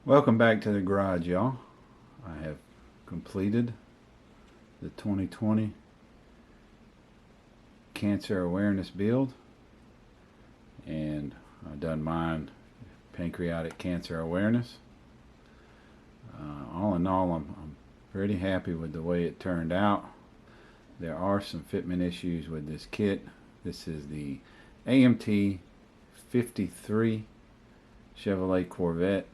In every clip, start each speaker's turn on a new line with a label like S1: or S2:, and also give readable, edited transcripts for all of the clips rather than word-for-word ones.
S1: Welcome back to the garage, y'all. I have completed the 2020 cancer awareness build, and I've done mine pancreatic cancer awareness. All in all, I'm pretty happy with the way it turned out. There are some fitment issues with this kit. This is the AMT 53 Chevrolet Corvette.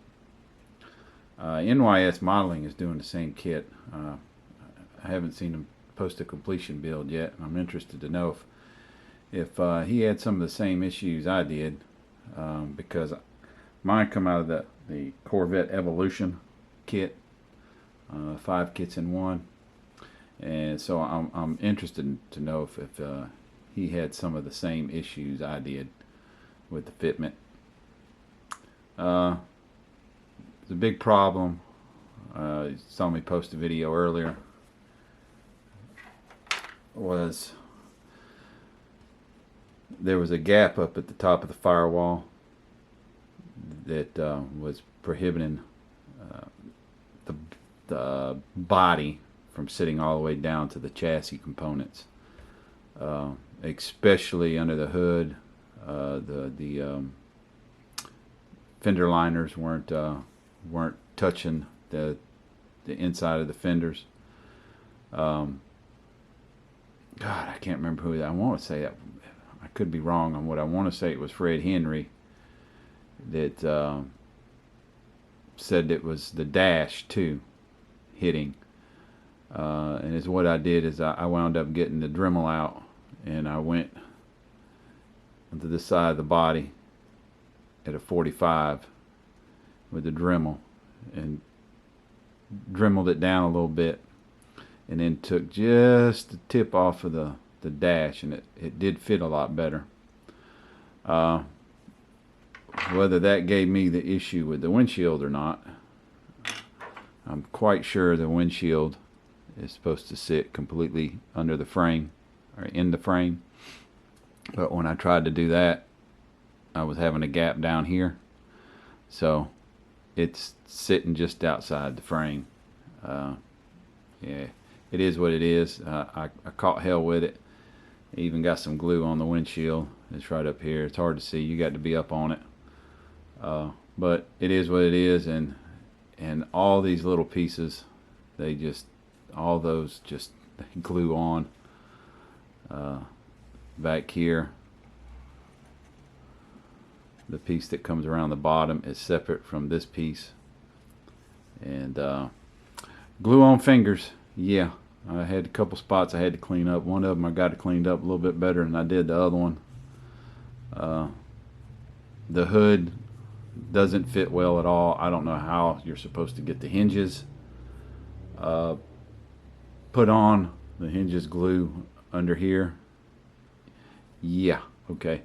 S1: NYS Modeling is doing the same kit. I haven't seen him post a completion build yet. I'm interested to know if he had some of the same issues I did, because mine come out of the Corvette Evolution kit, 5 kits in one, and so I'm interested to know if he had some of the same issues I did with the fitment. The big problem, you saw me post a video earlier, was there was a gap up at the top of the firewall that was prohibiting the body from sitting all the way down to the chassis components, especially under the hood. The fender liners weren't touching the inside of the fenders. God, I can't remember who. I want to say that. I could be wrong on what I want to say. It was Fred Henry that said it was the dash too hitting. And is what I did is I wound up getting the Dremel out, and I went onto this side of the body at a 45 with the Dremel and dremeled it down a little bit, and then took just the tip off of the dash, and it did fit a lot better. Whether that gave me the issue with the windshield or not, I'm quite sure the windshield is supposed to sit completely under the frame or in the frame, but when I tried to do that, I was having a gap down here, so it's sitting just outside the frame. Yeah, it is what it is. I caught hell with it. I even got some glue on the windshield. It's right up here. It's hard to see. You got to be up on it. But it is what it is, and all these little pieces, all those just glue on. Back here, the piece that comes around the bottom is separate from this piece, and glue on fingers. Yeah, I had a couple spots I had to clean up. One of them I got it cleaned up a little bit better than I did the other one. The hood doesn't fit well at all. I don't know how you're supposed to get the hinges put on. The hinges glue under here. Yeah, okay.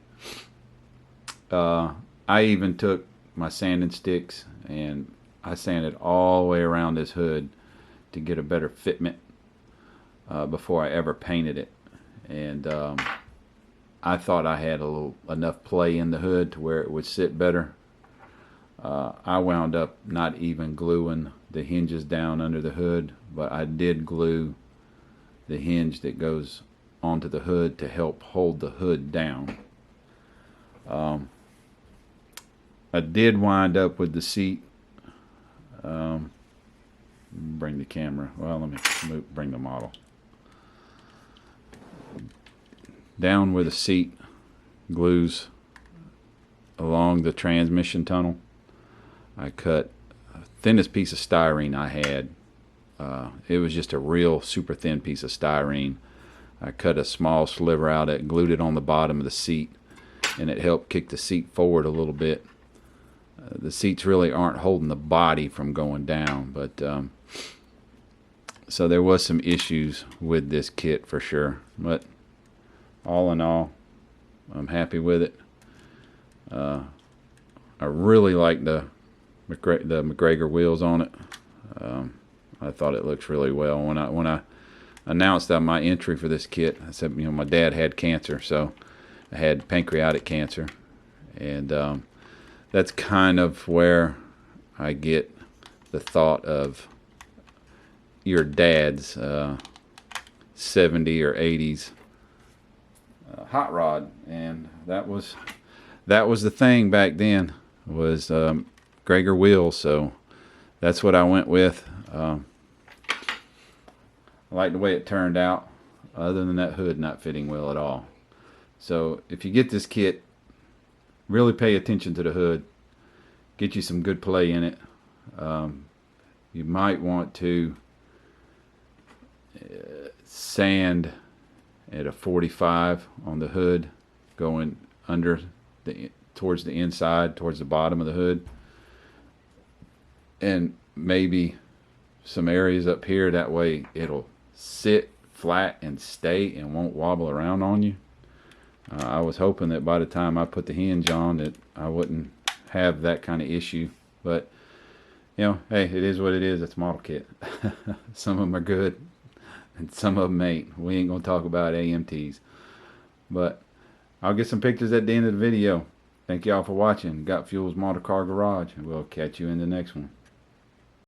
S1: I even took my sanding sticks and I sanded all the way around this hood to get a better fitment before I ever painted it. And I thought I had enough play in the hood to where it would sit better. I wound up not even gluing the hinges down under the hood, but I did glue the hinge that goes onto the hood to help hold the hood down. I did wind up with the seat. Bring the camera. Well, let me bring the model. Down where the seat glues along the transmission tunnel, I cut the thinnest piece of styrene I had. It was just a real super thin piece of styrene. I cut a small sliver out of it, glued it on the bottom of the seat, and it helped kick the seat forward a little bit. The seats really aren't holding the body from going down, but so there was some issues with this kit for sure, but all in all, I'm happy with it. I really like the McGregor wheels on it. I thought it looks really well. When I announced that my entry for this kit, I said, my dad had cancer, so I had pancreatic cancer, and that's kind of where I get the thought of your dad's 70 or 80s hot rod, and that was the thing back then, was Gregor wheels. So that's what I went with. I like the way it turned out, other than that hood not fitting well at all. So if you get this kit, really pay attention to the hood. Get you some good play in it. You might want to sand at a 45 on the hood, going under towards the inside, towards the bottom of the hood, and maybe some areas up here. That way it'll sit flat and stay and won't wobble around on you. I was hoping that by the time I put the hinge on that I wouldn't have that kind of issue, but you know, hey, it is what it is. It's a model kit. Some of them are good and some of them ain't. We ain't gonna talk about AMTs, but I'll get some pictures at the end of the video. Thank y'all for watching. Got Fuel's Model Car Garage, and we'll catch you in the next one.